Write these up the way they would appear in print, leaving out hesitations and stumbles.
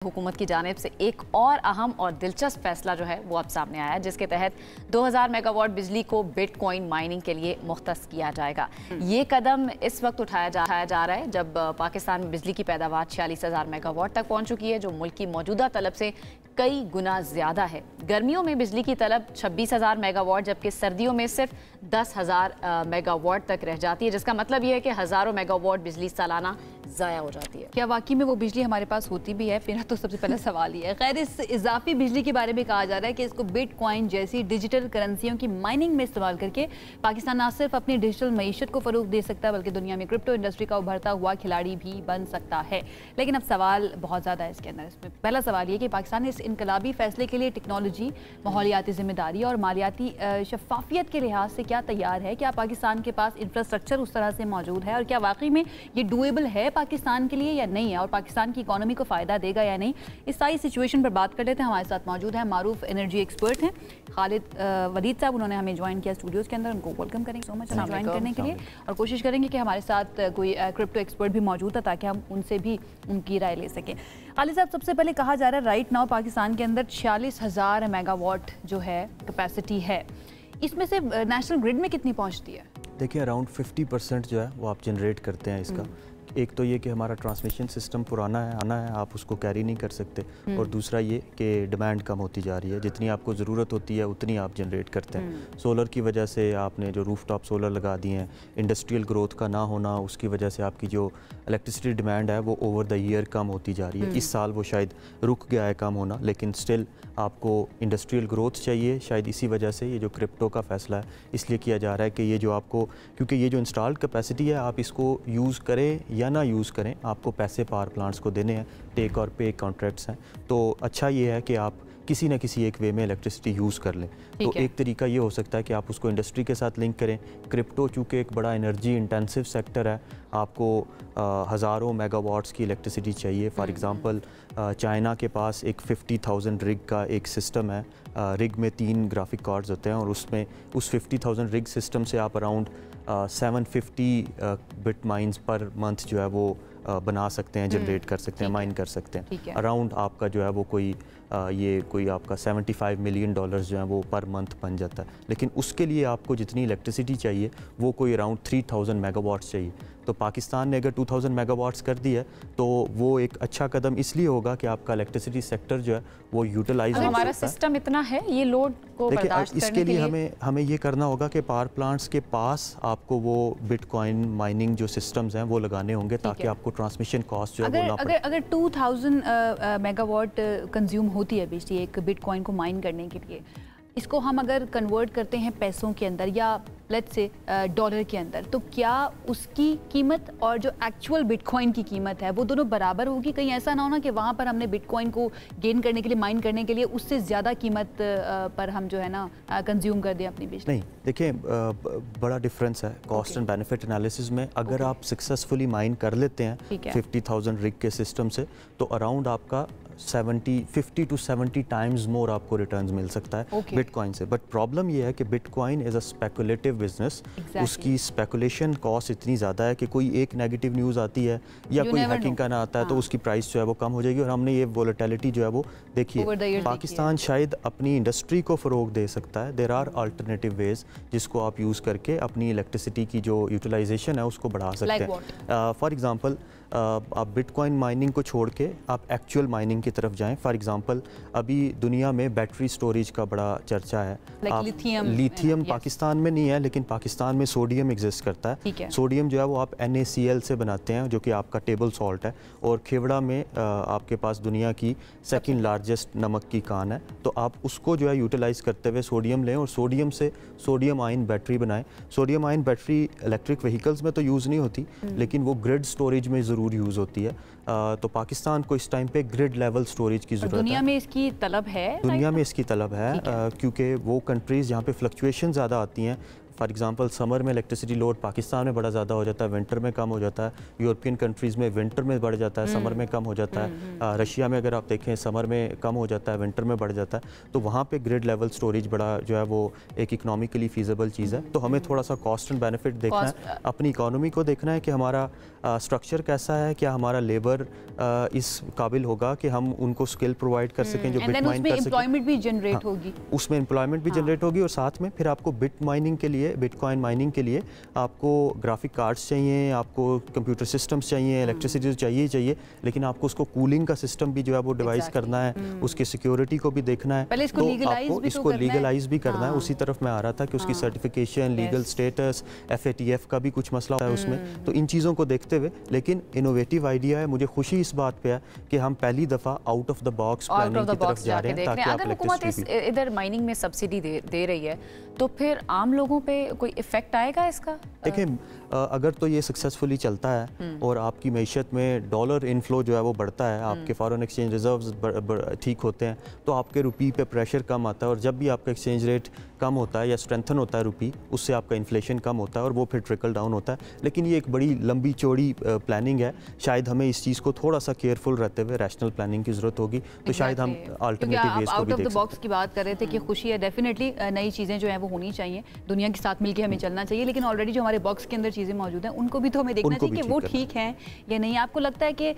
हुकूमत की जानिब से एक और अहम और दिलचस्प फैसला जो है वो अब सामने आया है, जिसके तहत 2000 मेगावाट बिजली को बिटकॉइन माइनिंग के लिए मुख्तस किया जाएगा। ये कदम इस वक्त उठाया जा रहा है जब पाकिस्तान में बिजली की पैदावार 46,000 मेगावाट तक पहुंच चुकी है, जो मुल्क की मौजूदा तलब से कई गुना ज़्यादा है। गर्मियों में बिजली की तलब 26,000 मेगावाट जबकि सर्दियों में सिर्फ 10,000 मेगावाट तक रह जाती है, जिसका मतलब ये है कि हज़ारों मेगावाट बिजली सालाना ज़ाया हो जाती है। क्या वाकई में वो बिजली हमारे पास होती भी है? मेरा तो सबसे पहला सवाल ही है। खैर, इस इजाफी बिजली के बारे में कहा जा रहा है कि इसको बिटकॉइन जैसी डिजिटल करेंसियों की माइनिंग में इस्तेमाल करके पाकिस्तान न सिर्फ अपनी डिजिटल मईशत को फ़रोग दे सकता है बल्कि दुनिया में क्रिप्टो इंडस्ट्री का उभरता हुआ खिलाड़ी भी बन सकता है। लेकिन अब सवाल बहुत ज़्यादा है इसके अंदर। इसमें पहला सवाल ये कि पाकिस्तान इस इनकलाबी फैसले के लिए टेक्नोलॉजी, माहौलियाती जिम्मेदारी और मालियाती शफाफियत के लिहाज से क्या तैयार है? क्या पाकिस्तान के पास इंफ्रास्ट्रक्चर उस तरह से मौजूद है और क्या वाकई में ये डूएबल है पाकिस्तान के लिए या नहीं है, और पाकिस्तान की इकोनॉमी को फ़ायदा देगा या नहीं? इस सारी सिचुएशन पर बात कर लेते हैं। हमारे साथ मौजूद है मारूफ एनर्जी एक्सपर्ट हैं खालिद वलीद साहब। उन्होंने हमें ज्वाइन किया स्टूडियोज़ के अंदर, उनको वेलकम करेंगे सो मच ज्वाइन करने के लिए, और कोशिश करेंगे कि हमारे साथ कोई क्रिप्टो एक्सपर्ट भी मौजूद है ताकि हम उनसे भी उनकी राय ले सकें। खालिद साहब, सबसे पहले कहा जा रहा है राइट नाउ पाकिस्तान के अंदर 46,000 मेगावाट जो है कैपेसिटी है, इसमें से नेशनल ग्रिड में कितनी पहुँचती है? देखिए, अराउंड 50% जो है वो आप जनरेट करते हैं इसका। एक तो ये कि हमारा ट्रांसमिशन सिस्टम पुराना है, आना है, आप उसको कैरी नहीं कर सकते, और दूसरा ये कि डिमांड कम होती जा रही है। जितनी आपको ज़रूरत होती है उतनी आप जनरेट करते हैं। सोलर की वजह से आपने जो रूफटॉप सोलर लगा दिए हैं, इंडस्ट्रियल ग्रोथ का ना होना, उसकी वजह से आपकी जो इलेक्ट्रिसिटी डिमांड है वो ओवर द ईयर कम होती जा रही है। इस साल वो शायद रुक गया है कम होना, लेकिन स्टिल आपको इंडस्ट्रियल ग्रोथ चाहिए। शायद इसी वजह से ये जो क्रिप्टो का फैसला है इसलिए किया जा रहा है कि ये जो आपको, क्योंकि ये जो इंस्टॉल्ड कैपेसिटी है आप इसको यूज़ करें या ना यूज़ करें, आपको पैसे पावर प्लांट्स को देने हैं, टेक और पे कॉन्ट्रैक्ट्स हैं। तो अच्छा ये है कि आप किसी न किसी एक वे में इलेक्ट्रिसिटी यूज़ कर लें। तो एक तरीका ये हो सकता है कि आप उसको इंडस्ट्री के साथ लिंक करें। क्रिप्टो चूँकि एक बड़ा एनर्जी इंटेंसिव सेक्टर है, आपको हज़ारों मेगावाट्स की इलेक्ट्रिसिटी चाहिए। फॉर एग्ज़ाम्पल चाइना के पास एक 50,000 रिग का एक सिस्टम है। रिग में 3 ग्राफिक कार्ड्स होते हैं और उसमें उस 50,000 रिग सिस्टम से आप around 750 bit mines per month जो है वो बना सकते हैं, जनरेट कर सकते हैं, माइन कर सकते हैं। अराउंड आपका जो है वो कोई आपका $75 मिलियन जो है वो पर मंथ बन जाता है। लेकिन उसके लिए आपको जितनी इलेक्ट्रिसिटी चाहिए वो कोई अराउंड 3000 मेगावाट्स चाहिए। तो पाकिस्तान ने अगर 2000 मेगावाट्स कर दिया तो वो एक अच्छा कदम इसलिए होगा कि आपका इलेक्ट्रिसिटी सेक्टर जो है वो यूटिलाइज हो। हमारा सिस्टम इतना है ये लोड को बर्दाश्त करने इसके लिए हमें ये करना होगा कि पावर प्लांट्स के पास आपको वो बिटकॉइन माइनिंग जो सिस्टम्स हैं वो लगाने होंगे ताकि आपको ट्रांसमिशन कॉस्ट जो है वो ना पड़े। अगर 2000 मेगावाट कंज्यूम होती है बिजली एक बिटकॉइन को माइन करने के लिए, इसको हम अगर कन्वर्ट करते हैं पैसों के अंदर या लेट्स से डॉलर के अंदर, तो क्या उसकी कीमत और जो एक्चुअल बिटकॉइन की कीमत है वो दोनों बराबर होगी? कहीं ऐसा ना हो ना कि वहाँ पर हमने बिटकॉइन को गेन करने के लिए, माइन करने के लिए उससे ज़्यादा कीमत पर हम जो है ना कंज्यूम कर दें अपनी बिजली? नहीं, देखिए बड़ा डिफरेंस है कॉस्ट एंड बेनिफिट एनालिसिस में। अगर आप सक्सेसफुली माइन कर लेते हैं 50,000 रिग के सिस्टम से, तो अराउंड आपका 50 to 70 टाइम्स मोर आपको रिटर्न्स मिल सकता है बिटकॉइन से। बट प्रॉब्लम ये है कि bitcoin is a speculative business. उसकी स्पेकुलेशन कॉस्ट इतनी ज़्यादा है कि कोई एक नेगेटिव न्यूज़ आती है या कोई हैकिंग का ना आता है तो उसकी प्राइस जो है वो कम हो जाएगी। और हमने ये वोलेटिलिटी जो है वो देखी है। पाकिस्तान शायद अपनी इंडस्ट्री को फ़रोग दे सकता है। देयर आर अल्टरनेटिव वेज जिसको आप यूज़ करके अपनी इलेक्ट्रिसिटी की जो यूटिलाइजेशन है उसको बढ़ा सकते हैं। फॉर एग्ज़ाम्पल आप बिटकॉइन माइनिंग को छोड़ के आप एक्चुअल माइनिंग की तरफ जाएं। फॉर एग्जांपल अभी दुनिया में बैटरी स्टोरेज का बड़ा चर्चा है। लिथियम पाकिस्तान में नहीं है, लेकिन पाकिस्तान में सोडियम एग्जिस्ट करता है। सोडियम जो है वो आप NaCl से बनाते हैं जो कि आपका टेबल सॉल्ट है। और खेवड़ा में आपके पास दुनिया की सेकंड लार्जेस्ट नमक की कान है। तो आप उसको जो है यूटिलाइज़ करते हुए सोडियम लें और सोडियम से सोडियम आयन बैटरी बनाएं। Sodium ion battery electric vehicles में तो यूज़ नहीं होती, लेकिन वो ग्रिड स्टोरेज में ज़रूर यूज़ होती है। तो पाकिस्तान को इस टाइम पे ग्रिड लेवल स्टोरेज की ज़रूरत है। दुनिया में इसकी तलब है, दुनिया में इसकी तलब है क्योंकि वो कंट्रीज़ जहाँ पे फ्लक्चुएशन ज़्यादा आती हैं, फॉर एग्जांपल समर में इलेक्ट्रिसिटी लोड पाकिस्तान में बड़ा ज़्यादा हो जाता है, विंटर में कम हो जाता है। यूरोपियन कंट्रीज़ में विंटर में बढ़ जाता है, समर में कम हो जाता है। रशिया में अगर आप देखें समर में कम हो जाता है, विंटर में बढ़ जाता है। तो वहाँ पे ग्रिड लेवल स्टोरेज बड़ा जो है वो एक इकोनॉमिकली फीजिबल चीज़ है। तो हमें थोड़ा सा कॉस्ट एंड बेनिफिट देखना है, अपनी इकोनॉमी को देखना है कि हमारा स्ट्रक्चर कैसा है, क्या हमारा लेबर इस काबिल होगा कि हम उनको स्किल प्रोवाइड कर सकें जो बिट माइन कर सकें। एम्प्लॉयमेंट भी जनरेट होगी, उसमें एम्प्लॉयमेंट भी जनरेट होगी, और साथ में फिर आपको बिट माइनिंग के लिए, बिटकॉइन माइनिंग के लिए आपको ग्राफिक कार्ड्स चाहिए, आपको कंप्यूटर सिस्टम्स चाहिए, इलेक्ट्रिसिटी चाहिए, लेकिन आपको उसको कूलिंग का सिस्टम भी जो है वो डिवाइस करना है, उसकी सिक्योरिटी को भी देखना है। पहले इसको लीगलाइज भी करना है। उसी तरफ मैं आ रहा था कि उसकी सर्टिफिकेशन, लीगल स्टेटस, FATF का भी कुछ मसला है उसमें। तो इन चीज़ों को देखते हुए, लेकिन इनोवेटिव आइडिया है, मुझे खुशी इस बात पे है कि हम पहली दफ़ा out of the box planning की तरफ जा रहे हैं, ताकि आप इलेक्ट्रिसिटी इधर माइनिंग में सब्सिडी दे रही है, तो फिर आम लोगों पे कोई इफेक्ट आएगा इसका? देखें, अगर तो ये सक्सेसफुली चलता है और आपकी मैशत में डॉलर इनफ्लो जो है वो बढ़ता है, आपके फॉरेन एक्सचेंज रिजर्व्स ठीक होते हैं, तो आपके रुपी पे प्रेशर कम आता है, और जब भी आपका एक्सचेंज रेट कम होता है या स्ट्रेंथन होता है रुपी, उससे आपका इन्फ्लेशन कम होता है और वो फिर ट्रिकल डाउन होता है। लेकिन ये एक बड़ी लंबी चौड़ी प्लानिंग है, शायद हमें इस चीज़ को थोड़ा सा केयरफुल रहते हुए रैशनल प्लानिंग की ज़रूरत होगी। तो शायद हम अल्टरनेटिव वेज को भी देख सकते हैं। बॉक्स की बात कर रहे थे कि खुशी है, डेफिनेटली नई चीज़ें जो हैं वो होनी चाहिए, दुनिया के साथ मिलकर हमें चलना चाहिए, लेकिन ऑलरेडी जो हमारे बॉक्स के अंदर चीज़ें मौजूद हैं उनको भी तो हमें देखना चाहिए कि वो ठीक हैं या नहीं। आपको लगता है कि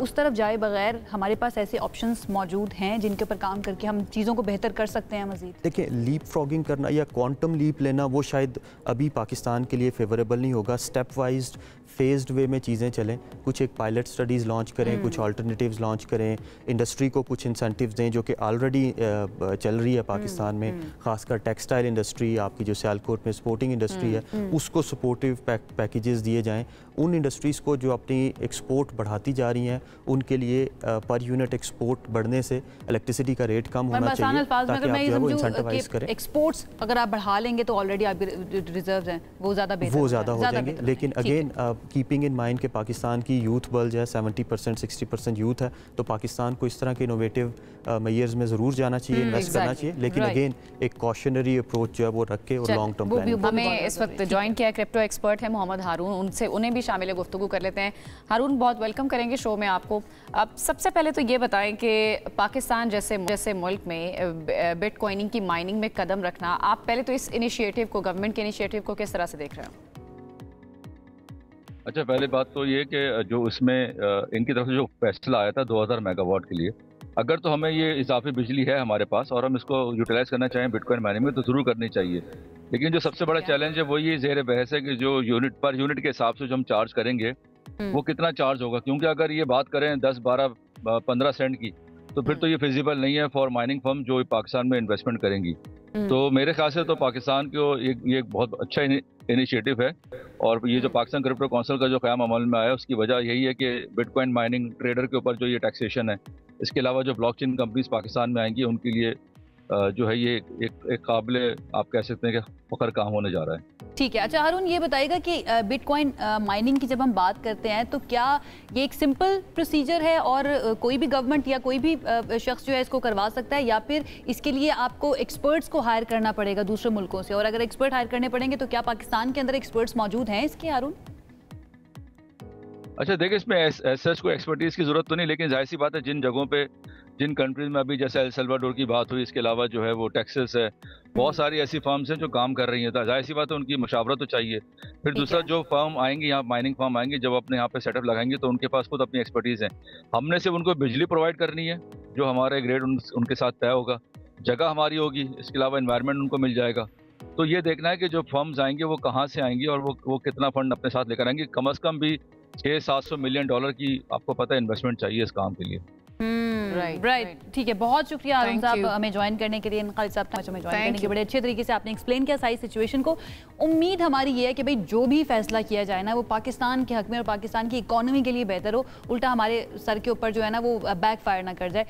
उस तरफ जाए बगैर हमारे पास ऐसे ऑप्शंस मौजूद हैं जिनके ऊपर काम करके हम चीज़ों को बेहतर कर सकते हैं मज़ीद? देखिए, लीप फ्रॉगिंग करना या क्वांटम लीप लेना वो शायद अभी पाकिस्तान के लिए फेवरेबल नहीं होगा। स्टेप वाइज फेज्ड वे में चीज़ें चलें, कुछ एक पायलट स्टडीज़ लॉन्च करें, कुछ अल्टरनेटिव्स लॉन्च करें, इंडस्ट्री को कुछ इंसेंटिव्स दें जो कि ऑलरेडी चल रही है पाकिस्तान में, खासकर टेक्सटाइल इंडस्ट्री, आपकी जो सियालकोट में स्पोर्टिंग इंडस्ट्री है, उसको सपोर्टिव पैकेजेस दिए जाएं। उन इंडस्ट्रीज़ को जो अपनी एक्सपोर्ट बढ़ाती जा रही हैं, उनके लिए पर यूनिट एक्सपोर्ट बढ़ने से इलेक्ट्रिसिटी का रेट कम होना चाहिए, ताकि आप जो है वो इंसेंटिवाइज करें। एक्सपोर्ट्स अगर आप बढ़ा लेंगे तो ऑलरेडी आपके रिजर्व्स हैं वो ज़्यादा हो जाएंगे। लेकिन अगेन कीपिंग इन माइंड के पाकिस्तान की यूथ बल्ज है, 70% 60% यूथ है, तो पाकिस्तान को इस तरह के इनोवेटिव मेयर्स में ज़रूर जाना चाहिए, इन्वेस्ट करना चाहिए, लेकिन अगेन एक कॉशनरी अप्रोच जो है वो रख के और लॉन्ग टर्म प्लानिंग। हमें इस वक्त ज्वाइन किया क्रिप्टो एक्सपर्ट है मोहम्मद हारून, उन्हें भी शामिल गुफ्तगू कर लेते हैं। हारून, बहुत वेलकम करेंगे शो में आपको। अब सबसे पहले तो ये बताएं कि पाकिस्तान जैसे मुल्क में बिटकॉइनिंग की माइनिंग में कदम रखना, आप पहले तो इस इनिशिएटिव को, गवर्नमेंट के इनिशिएटिव को किस तरह से देख रहे हो? अच्छा, पहली बात तो ये कि जो इसमें इनकी तरफ से जो फैसला आया था 2000 मेगावाट के लिए, अगर तो हमें ये इजाफी बिजली है हमारे पास और हम इसको यूटिलाइज करना चाहें बिटकॉइन माइनिंग में, तो ज़रूर करनी चाहिए। लेकिन जो सबसे बड़ा चैलेंज है वो ये ज़ेर बहस है कि जो पर यूनिट के हिसाब से जो हम चार्ज करेंगे वो कितना चार्ज होगा, क्योंकि अगर ये बात करें 10, 12, 15 सेंट की, तो फिर तो ये फिजिबल नहीं है फॉर माइनिंग फर्म जो पाकिस्तान में इन्वेस्टमेंट करेंगी। तो मेरे ख्याल से तो पाकिस्तान को ये एक बहुत अच्छा इनिशिएटिव है, और ये जो पाकिस्तान क्रिप्टो काउंसिल का जो क़याम अमल में आया उसकी वजह यही है कि बिटकॉइन माइनिंग ट्रेडर के ऊपर जो ये टैक्सेशन है, इसके अलावा जो ब्लॉकचेन कंपनीज पाकिस्तान में आएंगी उनके लिए जो है ये एक काबिल, आप कह सकते हैं कि फखर काम होने जा रहा है। ठीक है। अच्छा हारून, ये बताइएगा कि बिटकॉइन माइनिंग की जब हम बात करते हैं तो क्या ये एक सिंपल प्रोसीजर है और कोई भी गवर्नमेंट या कोई भी शख्स जो है इसको करवा सकता है, या फिर इसके लिए आपको एक्सपर्ट्स को हायर करना पड़ेगा दूसरे मुल्कों से? और अगर एक्सपर्ट हायर करने पड़ेंगे तो क्या पाकिस्तान के अंदर एक्सपर्ट्स मौजूद हैं इसके, हारून? अच्छा देखिए, इसमें ऐसा कोई एक्सपर्टीज़ की ज़रूरत तो नहीं, लेकिन जाहिर सी बात है जिन जगहों पे, जिन कंट्रीज़ में अभी जैसे एल सल्वाडोर की बात हुई, इसके अलावा जो है वो टेक्सास है, बहुत सारी ऐसी फर्म्स हैं जो काम कर रही हैं, तो जाहिर सी बात है उनकी मशावरत तो चाहिए। फिर दूसरा, जो फर्म आएंगी यहाँ, माइनिंग फर्म आएंगी, जब अपने यहाँ पे सेटअप लगाएंगे तो उनके पास खुद अपनी एक्सपर्टीज़ है। हमने सिर्फ उनको बिजली प्रोवाइड करनी है, जो हमारा एक रेट उनके साथ तय होगा, जगह हमारी होगी, इसके अलावा एनवायरनमेंट उनको मिल जाएगा। तो ये देखना है कि जो फर्म्स आएंगे वो कहाँ से आएंगी और वो कितना फंड अपने साथ लेकर आएंगे। कम अज़ कम भी 600-700 मिलियन डॉलर की आपको पता है इन्वेस्टमेंट चाहिए इस काम के लिए। राइट, ठीक है। बहुत शुक्रिया हारून साहब हमें ज्वाइन करने के लिए, खालिद साहब हमें ज्वाइन करने के, बड़े अच्छे तरीके से आपने एक्सप्लेन किया सारी सिचुएशन को। उम्मीद हमारी ये है कि भाई जो भी फैसला किया जाए ना वो पाकिस्तान के हक में और पाकिस्तान की इकोनॉमी के लिए बेहतर हो, उल्टा हमारे सर के ऊपर जो है ना वो बैकफायर ना कर जाए।